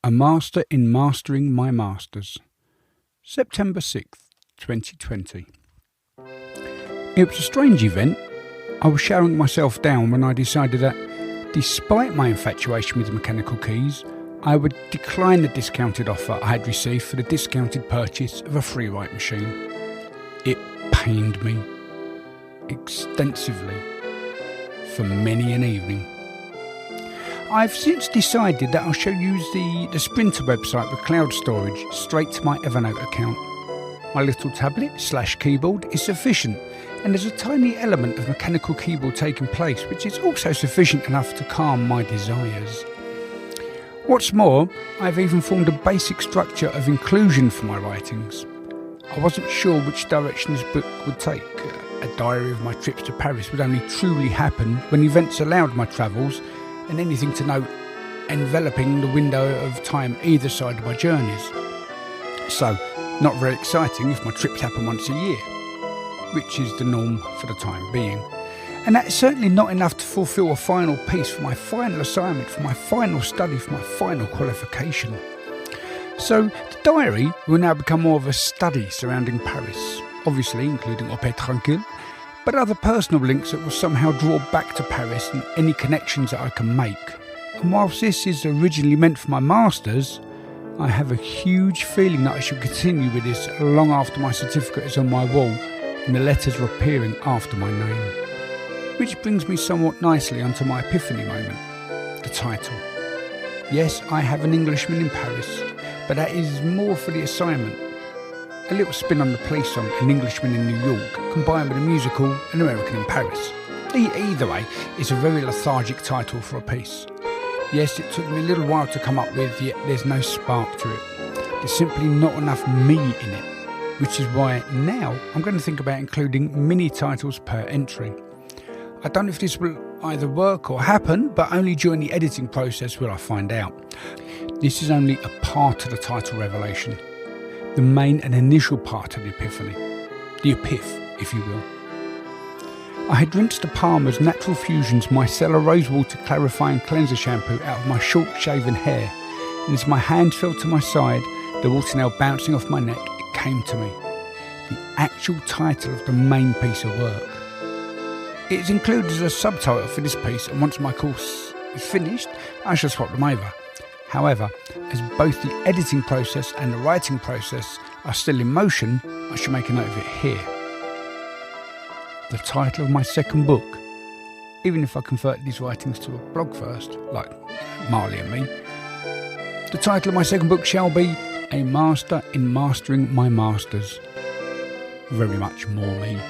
A Master in Mastering My Masters. September 6th, 2020. It was a strange event. I was showering myself down when I decided that, despite my infatuation with mechanical keys, I would decline the discounted offer I had received for the discounted purchase of a free write machine. It pained me extensively for many an evening. I've since decided that I shall use the Sprinter website with cloud storage straight to my Evernote account. My little tablet/keyboard is sufficient, and there's a tiny element of mechanical keyboard taking place, which is also sufficient enough to calm my desires. What's more, I've even formed a basic structure of inclusion for my writings. I wasn't sure which direction this book would take. A diary of my trips to Paris would only truly happen when events allowed my travels, and anything to note enveloping the window of time either side of my journeys. So, not very exciting if my trips happen once a year, which is the norm for the time being. And that's certainly not enough to fulfil a final piece for my final assignment, for my final study, for my final qualification. So, the diary will now become more of a study surrounding Paris, obviously including Au Pays Tranquille, but other personal links that will somehow draw back to Paris and any connections that I can make. And whilst this is originally meant for my masters, I have a huge feeling that I should continue with this long after my certificate is on my wall and the letters are appearing after my name. Which brings me somewhat nicely onto my epiphany moment, the title. Yes, I have an Englishman in Paris, but that is more for the assignment. A little spin on the police song An Englishman in New York, combined with a musical An American in Paris. Either way, it's a very lethargic title for a piece. Yes, it took me a little while to come up with, yet there's no spark to it. There's simply not enough me in it, which is why now I'm going to think about including mini titles per entry. I don't know if this will either work or happen, but only during the editing process will I find out. This is only a part of the title revelation. The main and initial part of the epiphany. The epiph, if you will. I had rinsed the Palmer's Natural Fusions Micellar Rosewater Clarifying Cleanser Shampoo out of my short shaven hair, and as my hand fell to my side, the water now bouncing off my neck, it came to me. The actual title of the main piece of work. It is included as a subtitle for this piece, and once my course is finished, I shall swap them over. However, as both the editing process and the writing process are still in motion, I should make a note of it here. The title of my second book, even if I convert these writings to a blog first, like Marley and me, the title of my second book shall be A Master in Mastering My Masters. Very much more me.